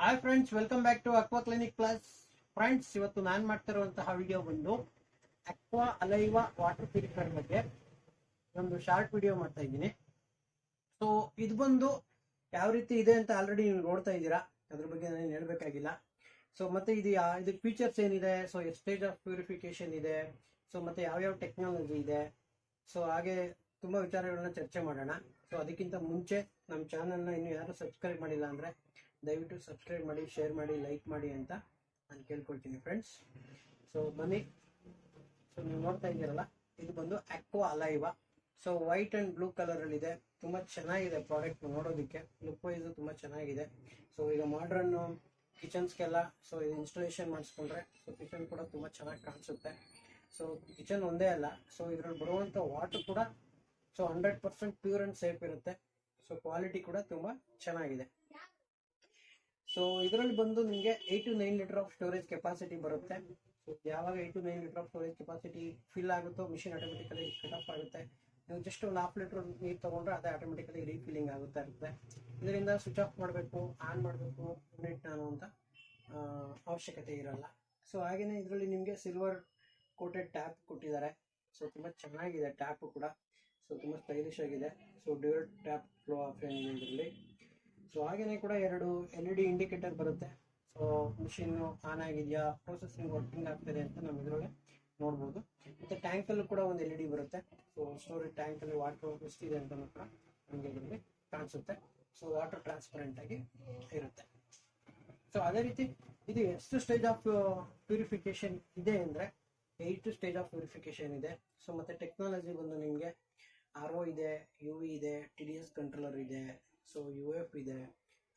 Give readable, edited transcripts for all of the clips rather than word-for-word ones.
Hi friends, welcome back to aqua clinic plus. Friends, ಇವತ್ತು ನಾನು ಮಾಡ್ತಿರುವಂತಹ ವಿಡಿಯೋ ಬಂದು ಅಕ್ವಾ ಅಲೈವ ವಾಟರ್ ಪ್ಯೂರಿಫೈಯರ್ ಬಗ್ಗೆ ಒಂದು ಶಾರ್ಟ್ ವಿಡಿಯೋ ಮಾಡ್ತಾ ಇದ್ದೀನಿ. ಸೊ ಇದು ಬಂದು ಯಾವ ರೀತಿ ಇದೆ ಅಂತ ಆಲ್ರೆಡಿ ನೀವು ನೋಡ್ತಾ ಇದ್ದೀರಾ, ಅದ್ರ ಬಗ್ಗೆ ನಾನು ಹೇಳ್ಬೇಕಾಗಿಲ್ಲ. ಸೊ ಮತ್ತೆ ಇದು ಫೀಚರ್ಸ್ ಏನಿದೆ, ಸೊ ಎಷ್ಟು ಸ್ಟೇಜ್ ಆಫ್ ಪ್ಯೂರಿಫಿಕೇಶನ್ ಇದೆ, ಸೊ ಮತ್ತೆ ಯಾವ್ಯಾವ ಟೆಕ್ನಾಲಜಿ ಇದೆ, ಸೊ ಹಾಗೆ ತುಂಬಾ ವಿಚಾರಗಳನ್ನ ಚರ್ಚೆ ಮಾಡೋಣ. ಸೊ ಅದಕ್ಕಿಂತ ಮುಂಚೆ ನಮ್ಮ ಚಾನಲ್ನ ಇನ್ನು ಯಾರು ಸಬ್ಸ್ಕ್ರೈಬ್ ಮಾಡಿಲ್ಲ ಅಂದ್ರೆ ದಯವಿಟ್ಟು ಸಬ್ಸ್ಕ್ರೈಬ್ ಮಾಡಿ, ಶೇರ್ ಮಾಡಿ, ಲೈಕ್ ಮಾಡಿ ಅಂತ ನಾನು ಕೇಳ್ಕೊಳ್ತೀನಿ ಫ್ರೆಂಡ್ಸ್. ಸೊ ಬನ್ನಿ. ಸೊ ನೀವು ನೋಡ್ತಾ ಇದ್ದೀರಲ್ಲ, ಇದು ಬಂದು aqua alive. So white and blue colour ಅಲ್ಲಿ ಇದೆ. ತುಂಬಾ ಚೆನ್ನಾಗಿದೆ ಪ್ರಾಡಕ್ಟ್, ನೋಡೋದಕ್ಕೆ ಲುಕ್ ವೈಸ್ ತುಂಬಾ ಚೆನ್ನಾಗಿದೆ. ಸೊ ಈಗ ಮಾಡ್ರನ್ ಕಿಚನ್ಸ್ಗೆಲ್ಲ ಸೊ ಇದು ಇನ್ಸ್ಟಾಲೇಷನ್ ಮಾಡಿಸ್ಕೊಂಡ್ರೆ ಸೊ ಕಿಚನ್ ಕೂಡ ತುಂಬಾ ಚೆನ್ನಾಗಿ ಕಾಣಿಸುತ್ತೆ. ಸೊ ಕಿಚನ್ ಒಂದೇ ಅಲ್ಲ, ಸೊ ಇದ್ರಲ್ಲಿ ಬರುವಂತ ವಾಟರ್ ಕೂಡ ಸೊ 100% ಪ್ಯೂರ್ ಅಂಡ್ ಸೇಫ್ ಇರುತ್ತೆ. ಸೊ ಕ್ವಾಲಿಟಿ ಕೂಡ ತುಂಬಾ ಚೆನ್ನಾಗಿದೆ. ಸೊ ಇದರಲ್ಲಿ ಬಂದು ನಿಮಗೆ 8 to 9 litre of storage capacity ಬರುತ್ತೆ. ಸೊ ಯಾವಾಗ 8 to 9 litre of storage capacity fill ಆಗುತ್ತೋ ಮಿಷಿನ್ ಆಟೋಮೆಟಿಕಲಿ ಕಟ್ ಆಫ್ ಆಗುತ್ತೆ. ನೀವು ಜಸ್ಟ್ ಒಂದು 1/2 ಲೀಟರ್ ನೀರು ತಗೊಂಡ್ರೆ ಅದೇ ಆಟೋಮೆಟಿಕಲಿ ರೀಫಿಲ್ಲಿಂಗ್ ಆಗುತ್ತಾ ಇರುತ್ತೆ. ಇದರಿಂದ ಸ್ವಿಚ್ ಆಫ್ ಮಾಡಬೇಕು, ಆನ್ ಮಾಡಬೇಕು ಯೂನಿಟ್ ನಾನು ಅಂತ ಅವಶ್ಯಕತೆ ಇರಲ್ಲ. ಸೊ ಹಾಗೇನೆ ಇದರಲ್ಲಿ ನಿಮಗೆ ಸಿಲ್ವರ್ ಕೋಟೆಡ್ ಟ್ಯಾಪ್ ಕೊಟ್ಟಿದ್ದಾರೆ. ಸೊ ತುಂಬ ಚೆನ್ನಾಗಿದೆ ಟ್ಯಾಪ್ ಕೂಡ. ಸೊ ತುಂಬ ಸ್ಟೈಲಿಶ್ ಆಗಿದೆ. So dual tap flow option ಇದೆ ಇದರಲ್ಲಿ. ಸೊ ಹಾಗೇನೆ ಕೂಡ 2 LED ಇಂಡಿಕೇಟರ್ ಬರುತ್ತೆ. ಸೊ ಮಿಷಿನ್ ಆನ್ ಆಗಿದೆಯಾ, ಪ್ರೊಸೆಸಿಂಗ್ ವರ್ಕಿಂಗ್ ಆಗ್ತಿದೆ ಅಂತ ನಾವು ಇದರೊಳಗೆ ನೋಡ್ಬೋದು. ಮತ್ತೆ ಟ್ಯಾಂಕಲ್ಲೂ ಕೂಡ ಒಂದು LED ಬರುತ್ತೆ. ಸೊ ಸ್ಟೋರೇಜ್ ಟ್ಯಾಂಕಲ್ಲಿ ವಾಟರ್ ಎಷ್ಟಿದೆ ಅಂತ ಕೂಡ ನಮಗೆ ಇದರಲ್ಲಿ ಕಾಣಿಸುತ್ತೆ. ಸೊ ವಾಟರ್ ಟ್ರಾನ್ಸ್ಪರೆಂಟ್ ಆಗಿ ಇರುತ್ತೆ. ಸೊ ಅದೇ ರೀತಿ ಇದು ಎಷ್ಟು ಸ್ಟೇಜ್ ಆಫ್ ಪ್ಯೂರಿಫಿಕೇಶನ್ ಇದೆ ಅಂದರೆ 8 ಸ್ಟೇಜ್ ಆಫ್ ಪ್ಯೂರಿಫಿಕೇಶನ್ ಇದೆ. ಸೊ ಮತ್ತೆ ಟೆಕ್ನಾಲಜಿ ಬಂದು ನಿಮಗೆ RO ಇದೆ, UV ಇದೆ, TDS ಕಂಟ್ರೋಲರ್ ಇದೆ, ಸೊ UF ಇದೆ,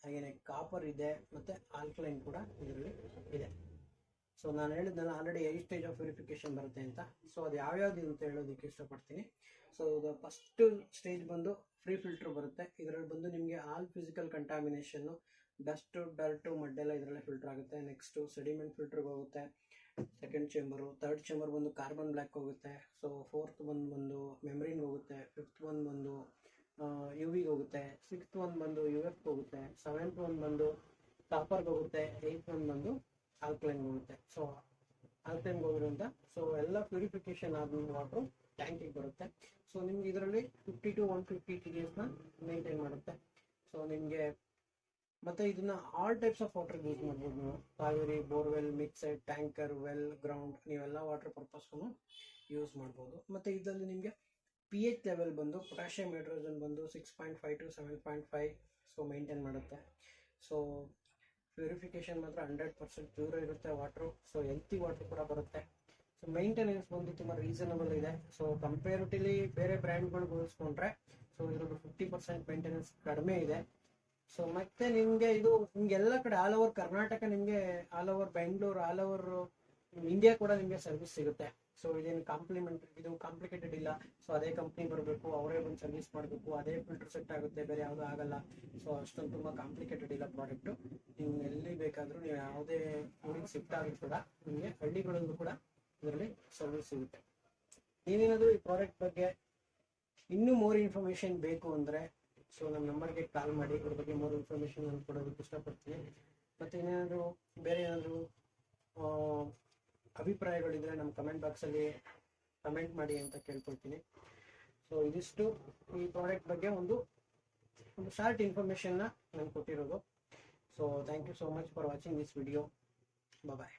ಹಾಗೇನೆ ಕಾಪರ್ ಇದೆ, ಮತ್ತೆ ಆಲ್ಕಲೈನ್ ಕೂಡ ಇದರಲ್ಲಿ ಇದೆ. ಸೊ ನಾನು ಹೇಳಿದ್ನಲ್ಲ ಆಲ್ರೆಡಿ 8 ಸ್ಟೇಜ್ ಆಫ್ ಪ್ಯೂರಿಫಿಕೇಶನ್ ಬರುತ್ತೆ ಅಂತ. ಸೊ ಅದು ಯಾವ್ಯಾವ್ದು ಅಂತ ಹೇಳೋದಕ್ಕೆ ಇಷ್ಟಪಡ್ತೀನಿ. ಸೊ ಫಸ್ಟ್ ಸ್ಟೇಜ್ ಬಂದು ಫ್ರೀ ಫಿಲ್ಟರ್ ಬರುತ್ತೆ. ಇದರಲ್ಲಿ ಬಂದು ನಿಮಗೆ all physical contamination, dust, dirt, ಮಡ್ಡೆಲ್ಲ ಇದರಲ್ಲೇ ಫಿಲ್ಟರ್ ಆಗುತ್ತೆ. ನೆಕ್ಸ್ಟ್ ಸೆಡಿಮೆಂಟ್ ಫಿಲ್ಟರ್ಗೆ ಹೋಗುತ್ತೆ. ಸೆಕೆಂಡ್ ಚೇಂಬರು, ಥರ್ಡ್ ಚೇಂಬರ್ ಬಂದು ಕಾರ್ಬನ್ ಬ್ಲ್ಯಾಕ್ ಹೋಗುತ್ತೆ. ಸೊ ಫೋರ್ತ್ ಬಂದು ಮೆಮ್ರಿನ್ ಹೋಗುತ್ತೆ. ಫಿಫ್ತ್ ಬಂದು UVಗೆ ಹೋಗುತ್ತೆ. 6th ಬಂದು UF ಹೋಗುತ್ತೆ. 7th ಬಂದು ಕಾಪರ್ಗೆ ಹೋಗುತ್ತೆ. 8th ಬಂದು ಆಲ್ಕಲೈನ್ಗೆ ಹೋಗುತ್ತೆ. ಸೊ ಆಲ್ಕಲೈನ್ಗೆ ಹೋಗಿರೋದ್ರಿಂದ ಸೊ ಎಲ್ಲ ಪ್ಯೂರಿಫಿಕೇಶನ್ ಆದ ವಾಟರ್ ಟ್ಯಾಂಕಿಗೆ ಬರುತ್ತೆ. ಸೊ ನಿಮ್ಗೆ ಇದರಲ್ಲಿ 50 to 150 TDS ಮೇಂಟೈನ್ ಮಾಡುತ್ತೆ. ಸೊ ನಿಮಗೆ ಮತ್ತೆ ಇದನ್ನ all types of water use ಮಾಡ್ಬೋದು. ನೀವು Kaveri, borewell, mixed, tanker, well, ground, ನೀವೆಲ್ಲ ವಾಟರ್ ಪರ್ಪಸ್ಗೂ ಯೂಸ್ ಮಾಡ್ಬೋದು. ಮತ್ತೆ ಇದರಲ್ಲಿ ನಿಮಗೆ pH ಲೆವೆಲ್ ಬಂದು ಪೊಟ್ಯಾಷಿಯಂ ಹೈಡ್ರೋಜನ್ ಬಂದು 6.5 to 7.5 ಸೊ ಮೇಂಟೈನ್ ಮಾಡುತ್ತೆ. ಸೊ ಪ್ಯೂರಿಫಿಕೇಶನ್ ಮಾತ್ರ 100% ಪ್ಯೂರ್ ಇರುತ್ತೆ ವಾಟ್ರು. ಸೊ ಹೆಲ್ತಿ ವಾಟರ್ ಕೂಡ ಬರುತ್ತೆ. ಸೊ ಮೇಂಟೆನೆನ್ಸ್ ಬಂದು ತುಂಬ ರೀಸನಬಲ್ ಇದೆ. ಸೊ ಕಂಪೇರಿಟಿವ್ಲಿ ಬೇರೆ ಬ್ರ್ಯಾಂಡ್ಗಳಿಗೆ ಹೋಲಿಸ್ಕೊಂಡ್ರೆ ಸೊ ಇದ್ರದ್ದು 50% ಮೇಂಟೆನೆನ್ಸ್ ಕಡಿಮೆ ಇದೆ. ಸೊ ಮತ್ತೆ ನಿಮಗೆ ಇದು ನಿಮ್ಗೆಲ್ಲ ಕಡೆ ಆಲ್ ಓವರ್ ಕರ್ನಾಟಕ, ನಿಮಗೆ all over Bengaluru, all over India ಕೂಡ ನಿಮಗೆ ಸರ್ವಿಸ್ ಸಿಗುತ್ತೆ. ಸೊ ಇದೇನು ಇದು ಕಾಂಪ್ಲಿಕೇಟೆಡ್ ಇಲ್ಲ. ಸೊ ಅದೇ ಕಂಪ್ನಿ ಬರಬೇಕು, ಅವರೇ ಬಂದು ಸರ್ವಿಸ್ ಮಾಡಬೇಕು, ಅದೇ ಫಿಲ್ಟರ್ ಸೆಟ್ ಆಗುತ್ತೆ, ಬೇರೆ ಯಾವುದೂ ಆಗಲ್ಲ. ಸೊ ಅಷ್ಟೊಂದು ತುಂಬ ಕಾಂಪ್ಲಿಕೇಟೆಡ್ ಇಲ್ಲ ಪ್ರಾಡಕ್ಟು. ನೀವು ಎಲ್ಲಿ ಬೇಕಾದರೂ ನೀವು ಯಾವುದೇ ಊರಿಗೆ ಶಿಫ್ಟ್ ಆದರೂ ಕೂಡ ನಿಮಗೆ ಹಳ್ಳಿಗಳಲ್ಲೂ ಕೂಡ ಇದರಲ್ಲಿ ಸರ್ವಿಸ್ ಸಿಗುತ್ತೆ. ನೀವೇನಾದರೂ ಈ ಪ್ರಾಡಕ್ಟ್ ಬಗ್ಗೆ ಇನ್ನೂ ಮೋರ್ ಇನ್ಫಾರ್ಮೇಷನ್ ಬೇಕು ಅಂದರೆ ಸೊ ನಮ್ಮ ನಂಬರ್ಗೆ ಕಾಲ್ ಮಾಡಿ. ಇದ್ರ ಬಗ್ಗೆ ಮೋರ್ ಇನ್ಫಾರ್ಮೇಷನ್ ನಾನು ಕೊಡೋದಕ್ಕೆ ಇಷ್ಟಪಡ್ತೀನಿ. ಮತ್ತು ಏನಾದರೂ ಬೇರೆ ಏನಾದರೂ ಅಭಿಪ್ರಾಯಗಳಿದ್ರೆ ನಮ್ಮ ಕಮೆಂಟ್ ಬಾಕ್ಸಲ್ಲಿ ಕಮೆಂಟ್ ಮಾಡಿ ಅಂತ ಕೇಳ್ಕೊಳ್ತೀನಿ. ಸೊ ಇದಿಷ್ಟು ಈ ಪ್ರಾಡಕ್ಟ್ ಬಗ್ಗೆ ಒಂದು ಶಾರ್ಟ್ ಇನ್ಫಾರ್ಮೇಷನ್ನ ನಾನು ಕೊಟ್ಟಿರೋದು. So thank you so much for watching this video. Bye.